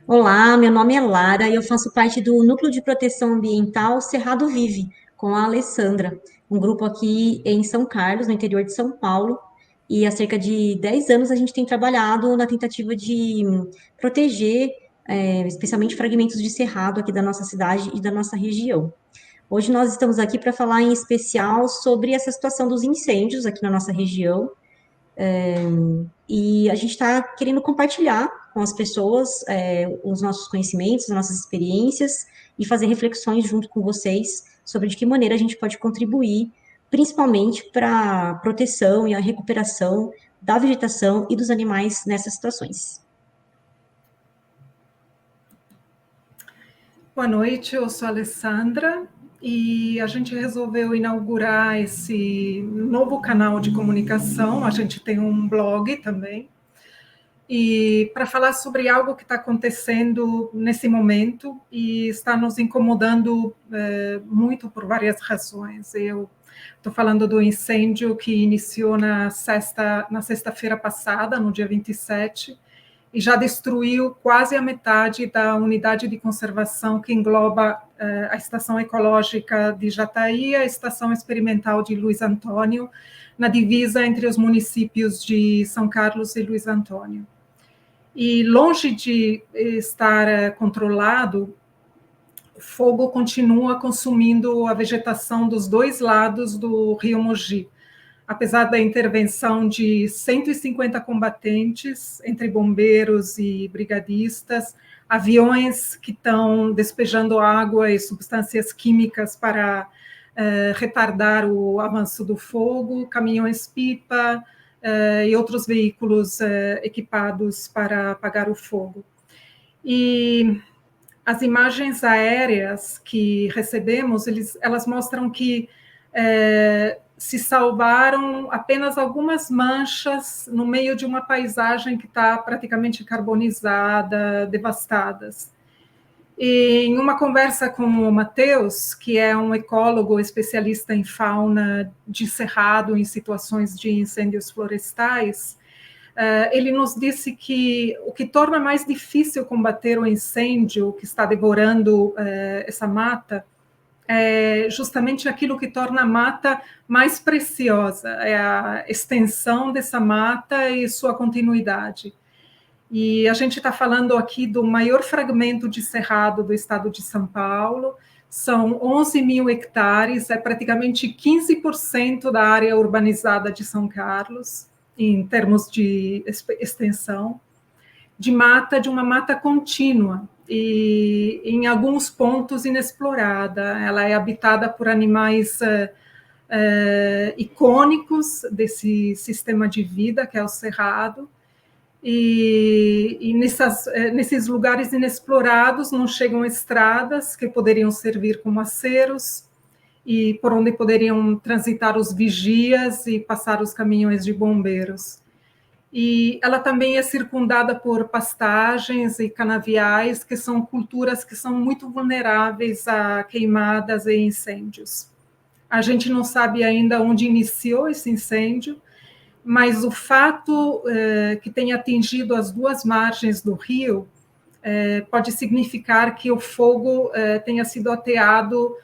Olá, meu nome é Lara e eu faço parte do Núcleo de Proteção Ambiental Cerrado Vive, com a Alessandra, um grupo aqui em São Carlos, no interior de São Paulo. E há cerca de 10 anos a gente tem trabalhado na tentativa de proteger, especialmente fragmentos de cerrado aqui da nossa cidade e da nossa região. Hoje nós estamos aqui para falar em especial sobre essa situação dos incêndios aqui na nossa região e a gente está querendo compartilhar com as pessoas os nossos conhecimentos, as nossas experiências e fazer reflexões junto com vocês sobre de que maneira a gente pode contribuir, principalmente para a proteção e a recuperação da vegetação e dos animais nessas situações. Boa noite, eu sou a Alessandra e a gente resolveu inaugurar esse novo canal de comunicação. A gente tem um blog também, e para falar sobre algo que está acontecendo nesse momento e está nos incomodando muito por várias razões. Eu estou falando do incêndio que iniciou na sexta-feira passada, no dia 27, e já destruiu quase a metade da unidade de conservação que engloba a Estação Ecológica de Jataí e a Estação Experimental de Luiz Antônio, na divisa entre os municípios de São Carlos e Luiz Antônio. E longe de estar controlado, o fogo continua consumindo a vegetação dos dois lados do rio Mogi. Apesar da intervenção de 150 combatentes, entre bombeiros e brigadistas, aviões que estão despejando água e substâncias químicas para retardar o avanço do fogo, caminhões-pipa e outros veículos equipados para apagar o fogo. E as imagens aéreas que recebemos, elas mostram que se salvaram apenas algumas manchas no meio de uma paisagem que está praticamente carbonizada, devastadas. E em uma conversa com o Matheus, que é um ecólogo especialista em fauna de cerrado em situações de incêndios florestais, ele nos disse que o que torna mais difícil combater o incêndio que está devorando essa mata é justamente aquilo que torna a mata mais preciosa, é a extensão dessa mata e sua continuidade. E a gente está falando aqui do maior fragmento de cerrado do estado de São Paulo, são 11 mil hectares, é praticamente 15% da área urbanizada de São Carlos, em termos de extensão, de uma mata contínua, e em alguns pontos inexplorada. Ela é habitada por animais icônicos desse sistema de vida, que é o cerrado, e nesses lugares inexplorados não chegam estradas que poderiam servir como aceros e por onde poderiam transitar os vigias e passar os caminhões de bombeiros. E ela também é circundada por pastagens e canaviais, que são culturas que são muito vulneráveis a queimadas e incêndios. A gente não sabe ainda onde iniciou esse incêndio, mas o fato que tenha atingido as duas margens do rio pode significar que o fogo tenha sido ateado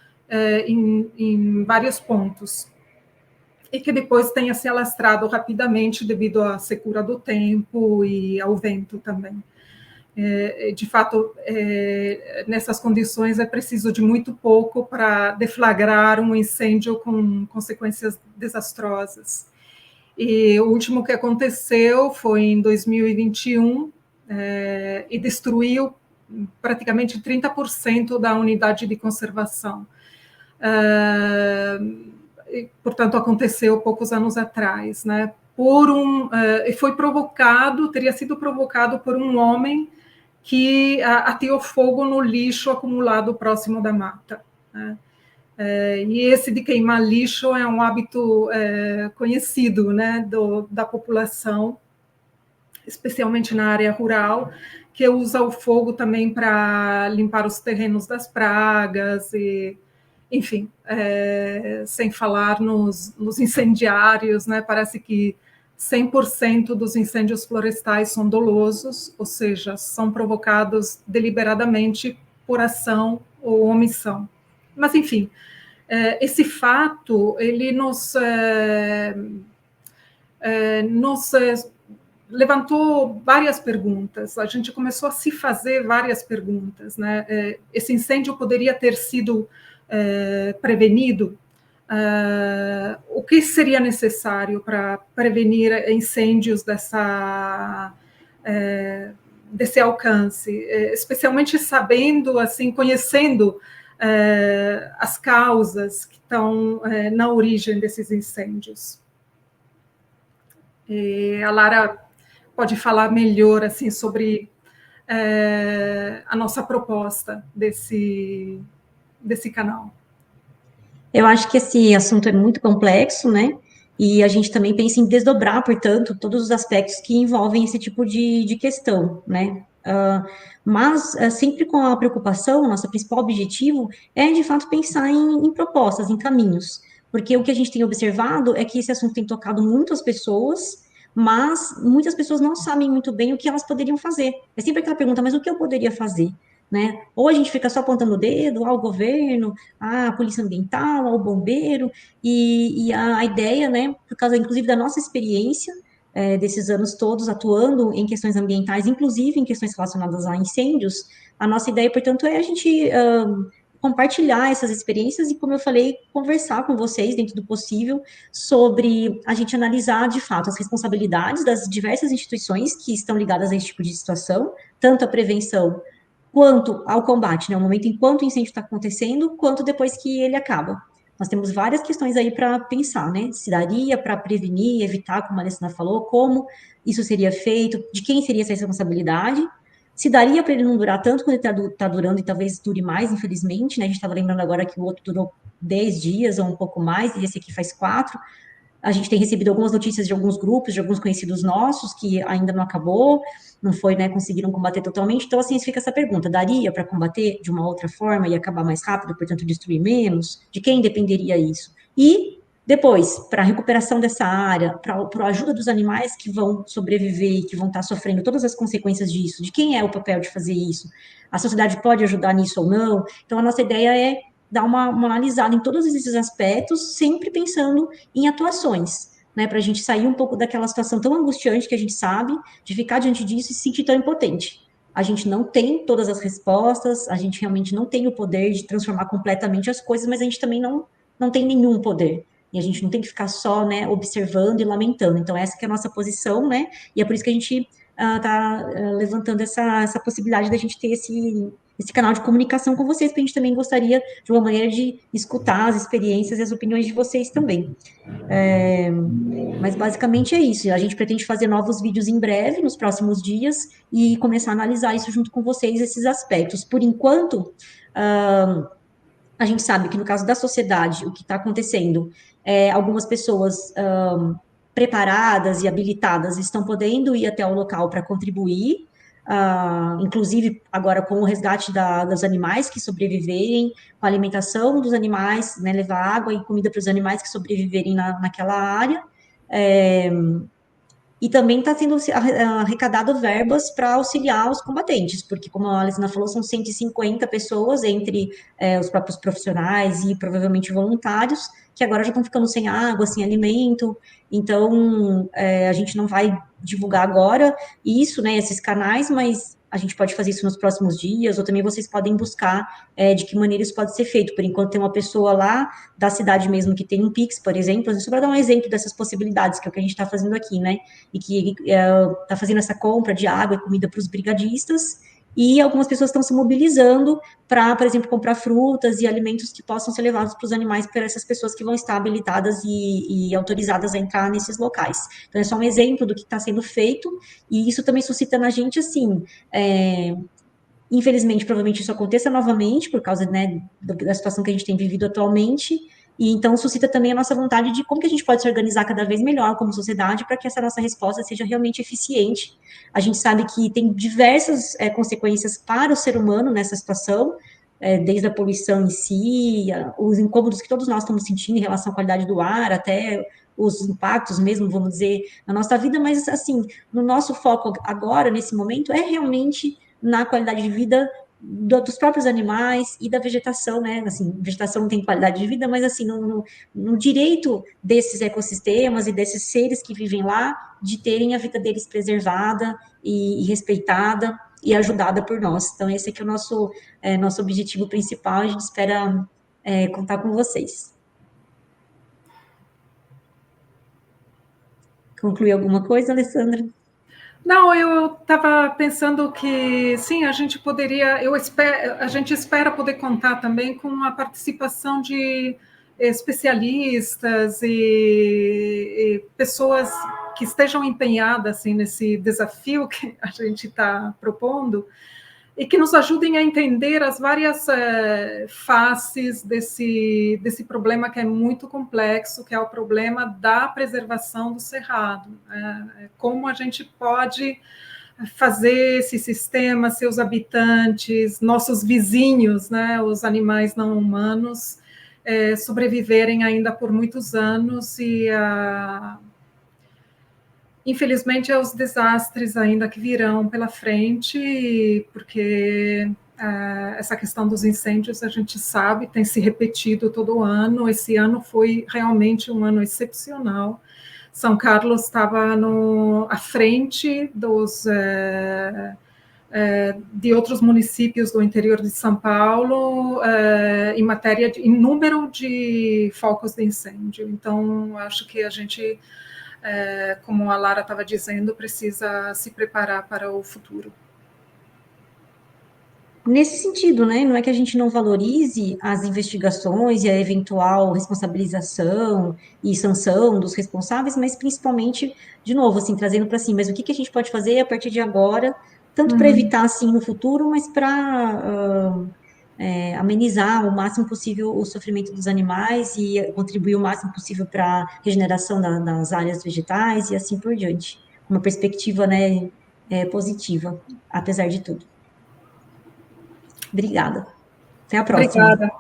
em vários pontos e que depois tenha se alastrado rapidamente devido à secura do tempo e ao vento também. De fato, nessas condições é preciso de muito pouco para deflagrar um incêndio com consequências desastrosas. E o último que aconteceu foi em 2021 e destruiu praticamente 30% da unidade de conservação. Portanto, aconteceu poucos anos atrás, né? Teria sido provocado por um homem que ateou fogo no lixo acumulado próximo da mata, né? E esse de queimar lixo é um hábito conhecido, né, da população, especialmente na área rural, que usa o fogo também para limpar os terrenos das pragas, e, enfim, sem falar nos incendiários, né, parece que 100% dos incêndios florestais são dolosos, ou seja, são provocados deliberadamente por ação ou omissão. Mas, enfim, esse fato, ele nos levantou várias perguntas, a gente começou a se fazer várias perguntas, né? Esse incêndio poderia ter sido prevenido? O que seria necessário para prevenir incêndios desse alcance, especialmente sabendo, assim, conhecendo as causas que estão na origem desses incêndios. E a Lara pode falar melhor assim sobre a nossa proposta desse canal. Eu acho que esse assunto é muito complexo, né? E a gente também pensa em desdobrar, portanto, todos os aspectos que envolvem esse tipo de questão, né? Mas sempre com a preocupação, nosso principal objetivo é, de fato, pensar em propostas, em caminhos. Porque o que a gente tem observado é que esse assunto tem tocado muitas pessoas, mas muitas pessoas não sabem muito bem o que elas poderiam fazer. É sempre aquela pergunta, mas o que eu poderia fazer? Né? Ou a gente fica só apontando o dedo ao governo, à polícia ambiental, ao bombeiro, e a ideia, né, por causa, inclusive, da nossa experiência, desses anos todos atuando em questões ambientais, inclusive em questões relacionadas a incêndios, a nossa ideia, portanto, é a gente compartilhar essas experiências e, como eu falei, conversar com vocês, dentro do possível, sobre a gente analisar, de fato, as responsabilidades das diversas instituições que estão ligadas a esse tipo de situação, tanto a prevenção quanto ao combate, né? O momento enquanto o incêndio está acontecendo, quanto depois que ele acaba. Nós temos várias questões aí para pensar, né? Se daria para prevenir, evitar, como a Alessandra falou, como isso seria feito, de quem seria essa responsabilidade, se daria para ele não durar tanto quanto ele está durando, e talvez dure mais, infelizmente, né? A gente estava lembrando agora que o outro durou 10 dias ou um pouco mais, e esse aqui faz 4. A gente tem recebido algumas notícias de alguns grupos, de alguns conhecidos nossos, que ainda não acabou, não foi, né, conseguiram combater totalmente. Então, assim, fica essa pergunta: daria para combater de uma outra forma e acabar mais rápido, portanto, destruir menos? De quem dependeria isso? E depois, para a recuperação dessa área, para a ajuda dos animais que vão sobreviver e que vão estar sofrendo todas as consequências disso, de quem é o papel de fazer isso? A sociedade pode ajudar nisso ou não? Então, a nossa ideia é dar uma analisada em todos esses aspectos, sempre pensando em atuações, né, para a gente sair um pouco daquela situação tão angustiante que a gente sabe, de ficar diante disso e se sentir tão impotente. A gente não tem todas as respostas, a gente realmente não tem o poder de transformar completamente as coisas, mas a gente também não tem nenhum poder. E a gente não tem que ficar só, né, observando e lamentando. Então, essa que é a nossa posição, né, e é por isso que a gente está levantando essa possibilidade da gente ter esse canal de comunicação com vocês, porque a gente também gostaria de uma maneira de escutar as experiências e as opiniões de vocês também. Mas basicamente é isso. A gente pretende fazer novos vídeos em breve, nos próximos dias, e começar a analisar isso junto com vocês, esses aspectos. Por enquanto, a gente sabe que no caso da sociedade, o que está acontecendo é algumas pessoas preparadas e habilitadas estão podendo ir até o local para contribuir, inclusive agora com o resgate dos animais que sobreviverem, com a alimentação dos animais, né, levar água e comida para os animais que sobreviverem naquela área. E também está sendo arrecadado verbas para auxiliar os combatentes, porque, como a Alessandra falou, são 150 pessoas, entre os próprios profissionais e provavelmente voluntários, que agora já estão ficando sem água, sem alimento. Então, a gente não vai divulgar agora isso, né, esses canais, mas a gente pode fazer isso nos próximos dias, ou também vocês podem buscar de que maneira isso pode ser feito. Por enquanto, tem uma pessoa lá da cidade mesmo que tem um Pix, por exemplo, só para dar um exemplo dessas possibilidades, que é o que a gente está fazendo aqui, né? E que está fazendo essa compra de água e comida para os brigadistas, e algumas pessoas estão se mobilizando para, por exemplo, comprar frutas e alimentos que possam ser levados para os animais, para essas pessoas que vão estar habilitadas e autorizadas a entrar nesses locais. Então, é só um exemplo do que está sendo feito, e isso também suscita na gente, assim, infelizmente, provavelmente isso aconteça novamente, por causa, né, da situação que a gente tem vivido atualmente, e então suscita também a nossa vontade de como que a gente pode se organizar cada vez melhor como sociedade para que essa nossa resposta seja realmente eficiente. A gente sabe que tem diversas consequências para o ser humano nessa situação, desde a poluição em si, os incômodos que todos nós estamos sentindo em relação à qualidade do ar, até os impactos mesmo, vamos dizer, na nossa vida, mas assim, no nosso foco agora, nesse momento, é realmente na qualidade de vida dos próprios animais e da vegetação, né? Assim, vegetação não tem qualidade de vida, mas assim, no direito desses ecossistemas e desses seres que vivem lá, de terem a vida deles preservada e respeitada e ajudada por nós. Então, esse aqui é o nosso objetivo principal. A gente espera contar com vocês. Concluir alguma coisa, Alessandra? Não, eu estava pensando que sim, a gente poderia, a gente espera poder contar também com a participação de especialistas e pessoas que estejam empenhadas assim, nesse desafio que a gente está propondo, e que nos ajudem a entender as várias faces desse problema que é muito complexo, que é o problema da preservação do cerrado. Como a gente pode fazer esse sistema, seus habitantes, nossos vizinhos, né, os animais não humanos, sobreviverem ainda por muitos anos e infelizmente, é os desastres ainda que virão pela frente, porque essa questão dos incêndios, a gente sabe, tem se repetido todo ano. Esse ano foi realmente um ano excepcional. São Carlos estava à frente de outros municípios do interior de São Paulo em matéria em número de focos de incêndio. Então, acho que a gente como a Lara estava dizendo, precisa se preparar para o futuro. Nesse sentido, né? Não é que a gente não valorize as investigações e a eventual responsabilização e sanção dos responsáveis, mas principalmente, de novo, assim, trazendo para si, mas o que que a gente pode fazer a partir de agora, tanto para evitar, assim, no futuro, mas para amenizar o máximo possível o sofrimento dos animais e contribuir o máximo possível para a regeneração das áreas vegetais e assim por diante. Uma perspectiva, né, positiva, apesar de tudo. Obrigada. Até a próxima. Obrigada.